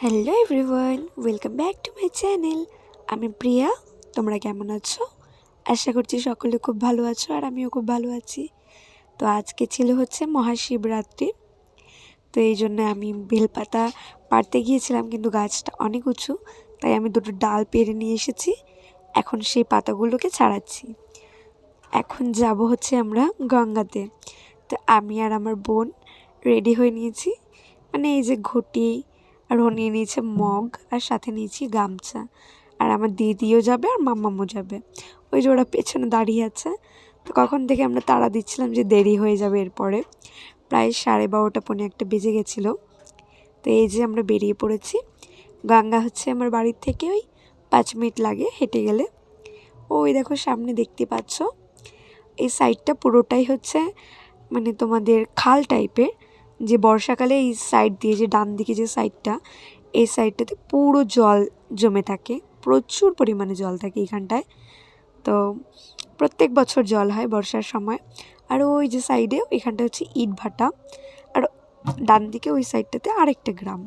Hello everyone, welcome back to my channel. আমি প্রিয়া। তোমরা কেমন আছো? আশা করছি সকলে খুব ভালো আছো আর আমিও খুব ভালো আছি। তো আজকে ছিল হচ্ছে মহাশিবরাত্রি। তো এই জন্য আমি বেলপাতা পাড়তে গিয়েছিলাম, কিন্তু গাছটা অনেক উঁচু, তাই আমি দুটো ডাল পেড়ে নিয়ে এসেছি। এখন সেই পাতাগুলোকে ছাড়াচ্ছি। এখন যাব হচ্ছে আমরা গঙ্গাতে। তো আমি আর আমার বোন রেডি হয়ে নিয়েছি, মানে এই যে ঘটি, আর ও নিয়ে নিয়েছে মগ, আর সাথে নিয়েছি গামছা। আর আমার দিদিও যাবে আর মাম্মামও যাবে। ওই যে ওরা পেছনে দাঁড়িয়ে আছে। তো কখন থেকে আমরা তাড়া দিচ্ছিলাম যে দেরি হয়ে যাবে, এরপরে প্রায় 12:30 পৌনে একটা বেজে গেছিলো। তো এই যে আমরা বেরিয়ে পড়েছি। গঙ্গা হচ্ছে আমার বাড়ির থেকে ওই 5 মিনিট লাগে হেঁটে গেলে। ওই দেখো সামনে দেখতে পাচ্ছ, এই সাইডটা পুরোটাই হচ্ছে মানে তোমাদের খাল টাইপের, যে বর্ষাকালে এই সাইড দিয়ে, যে ডান দিকে যে সাইডটা, এই সাইডটাতে পুরো জল জমে থাকে, প্রচুর পরিমাণে জল থাকে এখানটায়। তো প্রত্যেক বছর জল হয় বর্ষার সময়। আর ওই যে সাইডে এখানটা হচ্ছে ইটভাটা, আর ডান দিকে ওই সাইডটাতে আরেকটা গ্রাম।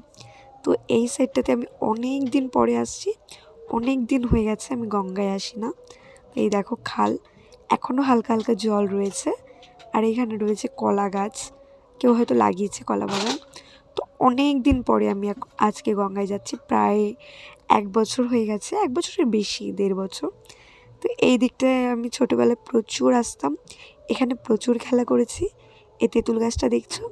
তো এই সাইডটাতে আমি অনেক দিন পরে আসছি, অনেক দিন হয়ে গেছে আমি গঙ্গায় আসি না। এই দেখো খাল, এখনও হালকা হালকা জল রয়েছে। আর এখানে রয়েছে কলা গাছ, কেউ হয়তো লাগিয়েছে কলা বাগান। তো অনেক দিন পরে আমি আজকে গঙ্গায় যাচ্ছি, প্রায় 1 বছর হয়ে গেছে, 1 বছরের বেশি, 1.5 বছর। তো এই দিকটায় আমি ছোটোবেলায় প্রচুর আসতাম, এখানে প্রচুর খেলা করেছি। এই তেঁতুল গাছটা দেখছো,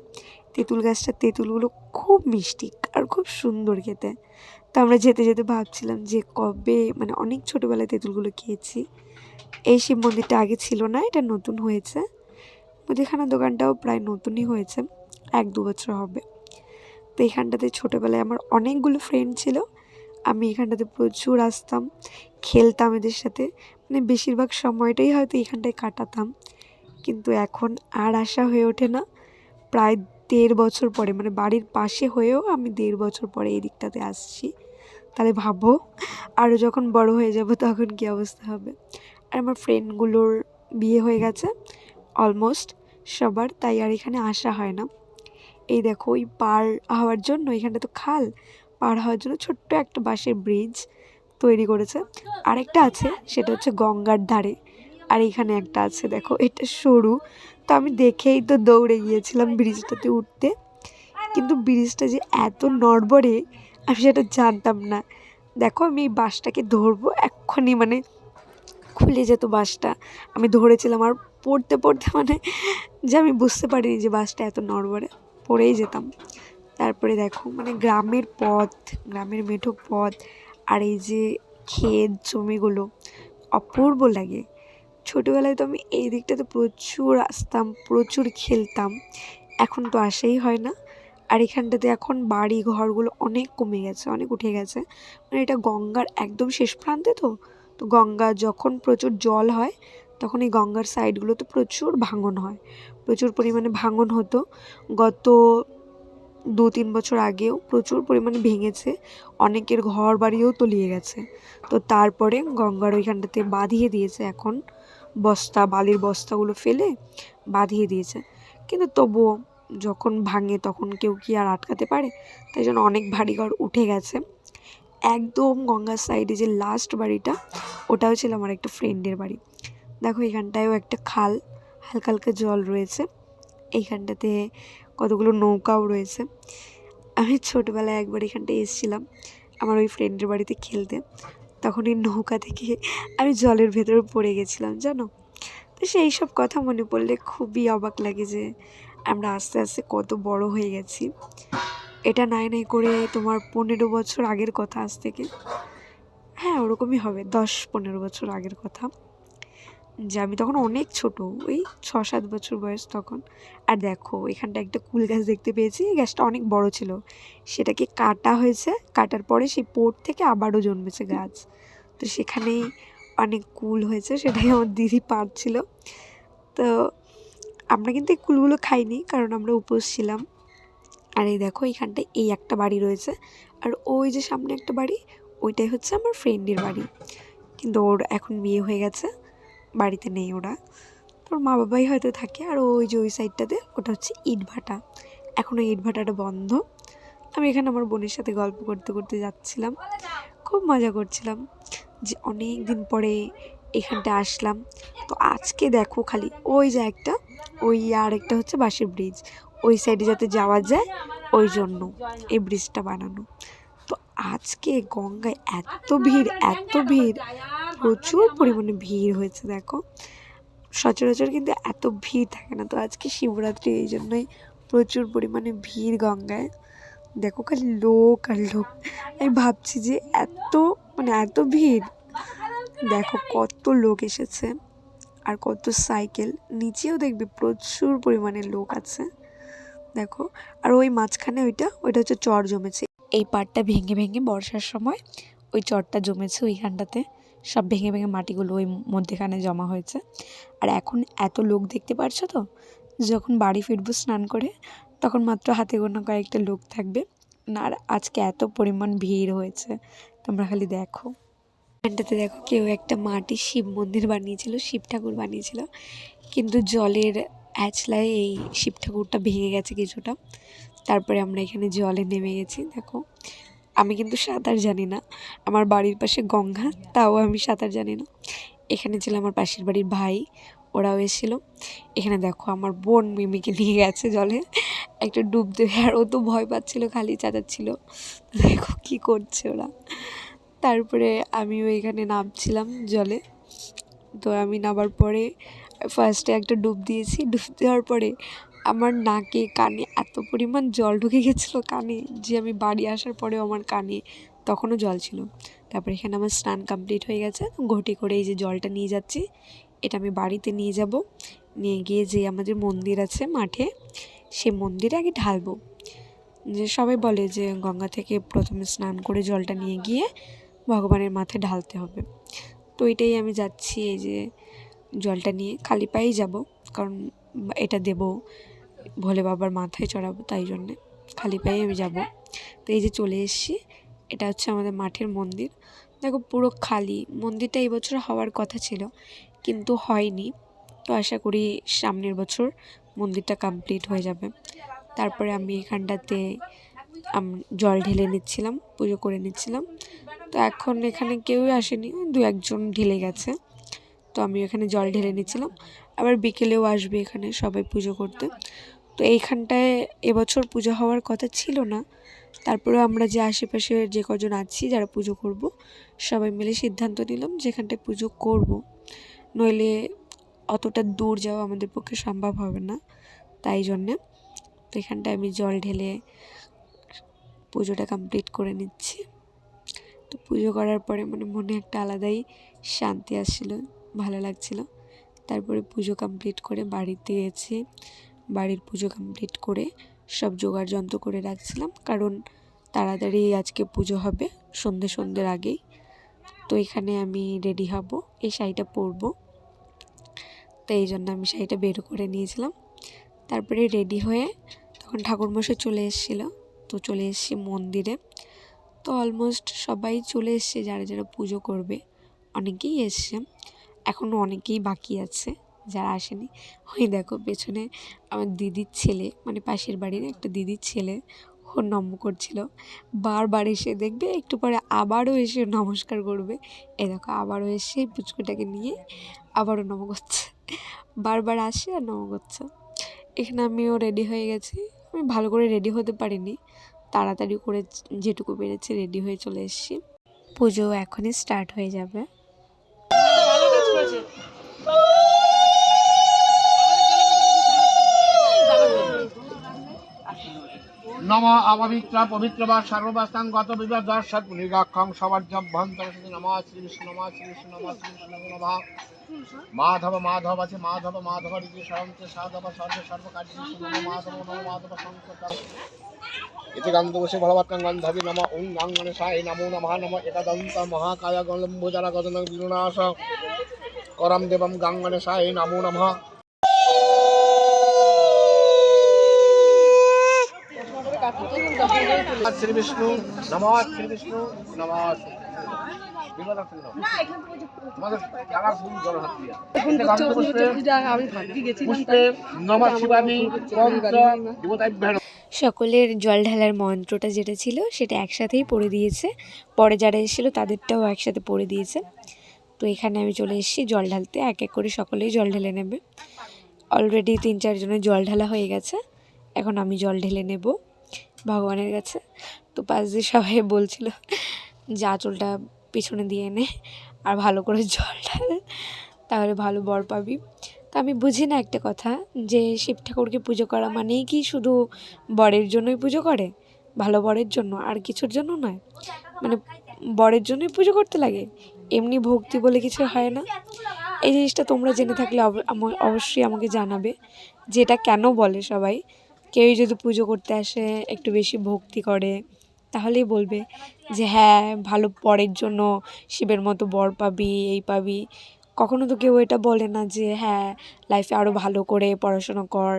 তেঁতুল গাছটার তেঁতুলগুলো খুব মিষ্টি আর খুব সুন্দর খেতে। তো আমরা যেতে যেতে ভাবছিলাম যে কবে, মানে অনেক ছোটোবেলায় তেঁতুলগুলো খেয়েছি। এই শিব মন্দিরটা আগে ছিল না, এটা নতুন হয়েছে। মুদিখানা দোকানটাও প্রায় নতুনই হয়েছে, 1-2 বছর হবে। তো এখানটাতে ছোটোবেলায় আমার অনেকগুলো ফ্রেন্ড ছিল, আমি এখানটাতে প্রচুর আসতাম, খেলতাম এদের সাথে, মানে বেশিরভাগ সময়টাই হয়তো এখানটায় কাটাতাম। কিন্তু এখন আর আসা হয়ে ওঠে না। প্রায় 1.5 বছর পরে, মানে বাড়ির পাশে হয়েও আমি 1.5 বছর পরে এই দিকটাতে আসছি। তাহলে ভাবো, আরও যখন বড় হয়ে যাব তখন কী অবস্থা হবে। আর আমার ফ্রেন্ডগুলোর বিয়ে হয়ে গেছে অলমোস্ট সবার, তাই আর এখানে আসা হয় না। এই দেখো ওই পার হওয়ার জন্য, এখানটা তো খাল, পার হওয়ার জন্য ছোট্ট একটা বাঁশের ব্রিজ তৈরি করেছে। আরেকটা আছে, সেটা হচ্ছে গঙ্গার ধারে। আর এখানে একটা আছে, দেখো এটা সরু। তো আমি দেখেই তো দৌড়ে গিয়েছিলাম ব্রিজটাতে উঠতে, কিন্তু ব্রিজটা যে এত নড়বড়ে আমি সেটা জানতাম না। দেখো আমি এই বাঁশটাকে ধরবো এক্ষুনি, মানে খুলে যেত বাঁশটা। আমি ধরেছিলাম আর পড়তে পড়তে মানে যে আমি বুঝতে পারিনি যে বাসটা এত নড়বড়ে, পড়েই যেতাম। তারপরে দেখো মানে গ্রামের পথ, গ্রামের মেঠো পথ, আর এই যে ক্ষেত জমিগুলো, অপূর্ব লাগে। ছোটোবেলায় তো আমি এই দিকটাতে প্রচুর আসতাম, প্রচুর খেলতাম, এখন তো আসাই হয় না। আর এখানটাতে এখন বাড়ি ঘরগুলো অনেক কমে গেছে, অনেক উঠে গেছে, মানে এটা গঙ্গার একদম শেষ প্রান্তে। তো তো গঙ্গা যখন প্রচুর জল হয় তখন এই গঙ্গার সাইডগুলোতে প্রচুর ভাঙন হয়, প্রচুর পরিমাণে ভাঙন হতো। গত 2-3 বছর আগেও প্রচুর পরিমাণে ভেঙেছে, অনেকের ঘর বাড়িও তলিয়ে গেছে। তো তারপরে গঙ্গার ওইখানটাতে বাঁধিয়ে দিয়েছে, এখন বস্তা, বালির বস্তাগুলো ফেলে বাঁধিয়ে দিয়েছে। কিন্তু তবুও যখন ভাঙে তখন কেউ কি আর আটকাতে পারে, তাই জন্য অনেক ভারী ঘর উঠে গেছে। একদম গঙ্গার সাইডে যে লাস্ট বাড়িটা, ওটাও ছিল আমার একটা ফ্রেন্ডের বাড়ি। দেখো এখানটায়ও একটা খাল, হালকা হালকা জল রয়েছে। এইখানটাতে কতগুলো নৌকাও রয়েছে। আমি ছোটোবেলায় একবার এখানটায় এসেছিলাম আমার ওই ফ্রেন্ডের বাড়িতে খেলতে, তখন এই নৌকা থেকে আমি জলের ভেতরে পড়ে গেছিলাম জানো। তো সেই সব কথা মনে পড়লে খুবই অবাক লাগে যে আমরা আস্তে আস্তে কত বড় হয়ে গেছি। এটা নাই নাই করে তোমার 15 বছর আগের কথা, আজ থেকে, হ্যাঁ ওরকমই হবে, 10-15 বছর আগের কথা। যে আমি তখন অনেক ছোট, ওই 6-7 বছর বয়স তখন। আর দেখো এখানটা একটা কুল গাছ দেখতে পেয়েছি, এই গাছটা অনেক বড় ছিল, সেটাকে কাটা হয়েছে, কাটার পরে সেই পোট থেকে আবারও জন্মেছে গাছ। তো সেখানেই অনেক কুল হয়েছে, সেটাই আমার দিদি পাড়ছিল। তো আমরা কিন্তু এই কুলগুলো খাইনি, কারণ আমরা উপোস ছিলাম। আর এই দেখো এখানটায় এই একটা বাড়ি রয়েছে, আর ওই যে সামনে একটা বাড়ি, ওইটাই হচ্ছে আমার ফ্রেন্ডের বাড়ি। কিন্তু ওর এখন বিয়ে হয়ে গেছে, বাড়িতে নেই ওরা, তোর মা বাবাই হয়তো থাকে। আর ওই যে ওই সাইডটাতে ওটা হচ্ছে ইটভাটা, এখন ওই ইটভাটাটা বন্ধ। আমি এখানে আমার বোনের সাথে গল্প করতে করতে যাচ্ছিলাম, খুব মজা করছিলাম যে অনেক দিন পরে এখানটা আসলাম। তো আজকে দেখো খালি ওই যে একটা, ওই আর একটা হচ্ছে বাঁশের ব্রিজ, ওই সাইডে যাতে যাওয়া যায় ওই জন্য এই ব্রিজটা বানানো। তো আজকে গঙ্গায় এত ভিড়, এত ভিড়, প্রচুর পরিমাণে ভিড় হয়েছে। দেখো সচরাচর কিন্তু এত ভিড় থাকে না, তো আজকে শিবরাত্রি এই জন্যই প্রচুর পরিমাণে ভিড় গঙ্গায়। দেখো খালি লোক আর লোক, আমি ভাবছি যে এত এত ভিড়, দেখো কত লোক এসেছে আর কত সাইকেল, নিচেও দেখবে প্রচুর পরিমাণে লোক আছে দেখো। আর ওই মাঝখানে ওইটা হচ্ছে চর জমেছে, এই পাড়টা ভেঙে ভেঙে বর্ষার সময় ওই চরটা জমেছে ওইখানটাতে, সব ভেঙে ভেঙে মাটিগুলো ওই মধ্যেখানে জমা হয়েছে। আর এখন এত লোক দেখতে পারছো তো, যখন বাড়ি ফিরবো স্নান করে তখন মাত্র হাতে গোনা কয়েকটা লোক থাকবে না। আর আজকে এত পরিমাণ ভিড় হয়েছে তোমরা খালি দেখো। এখানটাতে দেখো কেউ একটা মাটি শিব মন্দির বানিয়েছিল, শিব ঠাকুর বানিয়েছিল, কিন্তু জলের অ্যাচলায় এই শিব ঠাকুরটা ভেঙে গেছে কিছুটা। তারপরে আমরা এখানে জলে নেমে গেছি। দেখো আমি কিন্তু সাঁতার জানি না, আমার বাড়ির পাশে গঙ্গা, তাও আমি সাঁতার জানি না। এখানে ছিল আমার পাশের বাড়ির ভাই, ওরাও এসেছিলো। এখানে দেখো আমার বোন মিমিকে নিয়ে গেছে জলে একটা ডুব দেবে, আর ও তো ভয় পাচ্ছিলো, খালি চাচাচ্ছিল। দেখো কি করছে ওরা। তারপরে আমিও এখানে নামছিলাম জলে। তো আমি নামার পরে ফার্স্টে একটা ডুব দিয়েছি, ডুব দেওয়ার পরে আমার নাকে কানে এত পরিমাণ জল ঢুকে গেছিলো কানে, যে আমি বাড়ি আসার পরেও আমার কানে তখনও জল ছিল। তারপরে এখানে আমার স্নান কমপ্লিট হয়ে গেছে, ঘটি করে এই যে জলটা নিয়ে যাচ্ছি, এটা আমি বাড়িতে নিয়ে যাব, নিয়ে গিয়ে যে আমাদের মন্দির আছে মাঠে, সে মন্দিরে আগে ঢালবো। যে সবাই বলে যে গঙ্গা থেকে প্রথমে স্নান করে জলটা নিয়ে গিয়ে ভগবানের মাথায় ঢালতে হবে। তো এটাই আমি যাচ্ছি, এই যে জলটা নিয়ে খালি পায়েই যাব, কারণ এটা দেব ভোলে বাবার মাথায় চড়াবো, তাই জন্যে খালি পায়ে আমি যাব। তো এই যে চলে এসেছি, এটা হচ্ছে আমাদের মাঠের মন্দির। দেখো পুরো খালি, মন্দিরটা এই বছর হওয়ার কথা ছিল কিন্তু হয়নি। তো আশা করি সামনের বছর মন্দিরটা কমপ্লিট হয়ে যাবে। তারপরে আমি এখানটাতে জল ঢেলে নিচ্ছিলাম, পুজো করে নিচ্ছিলাম। তো এখন এখানে কেউই আসেনি, দু একজন ঢেলে গেছে, তো আমি এখানে জল ঢেলে নিচ্ছিলাম। আবার বিকেলেও আসবে এখানে সবাই পুজো করতে। তো এইখানটায় এবছর পুজো হওয়ার কথা ছিল না, তারপরে আমরা যে আশেপাশে যে কজন আছি যারা পুজো করব, সবাই মিলে সিদ্ধান্ত নিলাম যেখানটায় পুজো করব, নইলে অতটা দূর যাওয়া আমাদের পক্ষে সম্ভব হবে না, তাই জন্যে। তো এখানটায় আমি জল ঢেলে পুজোটা কমপ্লিট করে নিচ্ছি। তো পুজো করার পরে মনে একটা আলাদাই শান্তি আসছিল, ভালো লাগছিল। তারপরে পুজো কমপ্লিট করে বাড়িতে এসে বাড়ির পুজো কমপ্লিট করে সব জোগাড় যন্ত্র করে রাখছিলাম, কারণ তাড়াতাড়ি আজকে পুজো হবে সন্ধ্যের আগেই। তো এখানে আমি রেডি হব, এই শাড়িটা পরবো, তো এই জন্য আমি শাড়িটা বের করে নিয়েছিলাম। তারপরে রেডি হয়ে তখন ঠাকুরমশাই চলে এসেছিলো, তো চলে এসেছি মন্দিরে। তো অলমোস্ট সবাই চলে এসছে, যারা যারা পুজো করবে অনেকেই এসছে, এখনও অনেকেই বাকি আছে যারা আসেনি। ওই দেখো পেছনে আমার দিদির ছেলে, পাশের বাড়ির একটা দিদির ছেলে, ও নম করছিল, বারবার এসে দেখবে একটু পরে আবারও এসে নমস্কার করবে। এই দেখো আবারও এসে পুচকুটাকে নিয়ে আবারও নম করছে, বারবার আসে আর নম করছে। এখানে আমিও রেডি হয়ে গেছি, আমি ভালো করে রেডি হতে পারিনি, তাড়াতাড়ি করে যেটুকু পেরেছি রেডি হয়ে চলে এসেছি। পুজো এখনই স্টার্ট হয়ে যাবে। নম অপবিত্র পবিত্র বা সর্ববাস্তাং গত বিবাদ দর্শক নিগাক্ষং সবার্যভ্যন্তর নম শ্রী বিষ্ণু নম শ্রী বিষ্ণু নম শ্রী বিষ্ণু নম মাধব মাধব আছে মাধব মাধব ঋতু সরন্তে সাধব সর্বকার্য নম মাধব নম মাধব সংকট ইতি গন্ধবসে ভগবৎ গন্ধবি নম ওং গাঙ্গণেশায় নমো নমঃ নম একদন্ত মহাকায় গলম্বুজরা গদন বিনুনাশ করম দেবম গাঙ্গণেশায় নমো নমঃ। শ্রী বিষ্ণু নমঃ শ্রী বিষ্ণু নমঃ। তোমাদের খেলার শুরু করো হাত দিয়ে। পুষ্পে নমঃ শিবামি পঞ্চ দেবতাভ্যঃ। সকলের জল ঢালার মন্ত্রটা যেটা ছিল সেটা একসাথেই পড়ে দিয়েছে, পরে যারা এসেছিলো তাদেরটাও একসাথে পড়ে দিয়েছে। তো এখানে আমি চলে এসেছি জল ঢালতে, এক এক করে সকলেই জল ঢেলে নেবে। অলরেডি 3-4 জনের জল ঢালা হয়ে গেছে, এখন আমি জল ঢেলে নেব ভগবানের কাছে। তো পাশ দিয়ে সবাই বলছিল যে আঁচলটা পিছনে দিয়ে নে আর ভালো করে জল ঢাল, তাহলে ভালো বর পাবি। তো আমি বুঝি না একটা কথা, যে শিব ঠাকুরকে পুজো করা মানেই কি শুধু বরের জন্যই পুজো করে, ভালো বরের জন্য, আর কিছুর জন্য নয়? মানে বরের জন্যই পুজো করতে লাগে, এমনি ভক্তি বলে কিছু হয় না? এই জিনিসটা তোমরা জেনে থাকলে অবশ্যই আমাকে জানাবে, যে এটা কেন বলে সবাই। কেউই যদি পুজো করতে আসে একটু বেশি ভক্তি করে, তাহলেই বলবে যে হ্যাঁ ভালো বরের জন্য শিবের মতো বর পাবি, এই পাবি। কখনো তো কেউ এটা বলে না যে হ্যাঁ লাইফে আরও ভালো করে পড়াশোনা কর,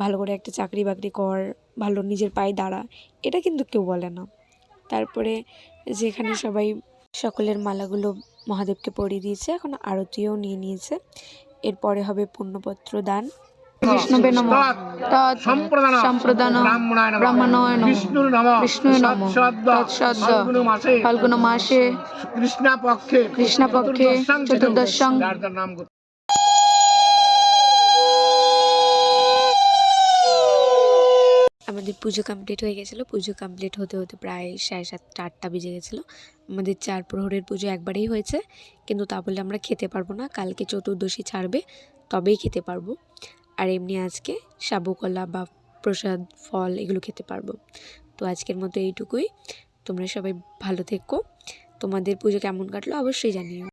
ভালো করে একটা চাকরি বাকরি কর, ভালো নিজের পায়ে দাঁড়া, এটা কিন্তু কেউ বলে না। তারপরে যেখানে সবাই সকলের মালাগুলো মহাদেবকে পরিয়ে দিয়েছে, এখন আরতিও নিয়ে নিয়েছে। এরপরে হবে পুণ্যপত্র দান। বিষ্ণুবে নমঃ তৎ সম্প্রদান ব্রাহ্মণায় নমঃ বিষ্ণুর নমঃ বিষ্ণুয়ে নমঃ তৎসদ্য ফাল্গুন মাসে কৃষ্ণপক্ষে চতুর্দশং যার যার নাম আমাদের পুজো কমপ্লিট হয়ে গেছিলো। পুজো কমপ্লিট হতে হতে প্রায় 7:30-8টা বেজে গেছিলো। আমাদের 4 প্রহরের পুজো একবারেই হয়েছে, কিন্তু তা বলে আমরা খেতে পারবো না, কালকে চতুর্দশী ছাড়বে তবেই খেতে পারবো। আর এমনি আজকে সাবুকলা বা প্রসাদ ফল এগুলো খেতে পারবো। তো আজকের মতো এইটুকুই। তোমরা সবাই ভালো থেকো, তোমাদের পুজো কেমন কাটলো অবশ্যই জানিও।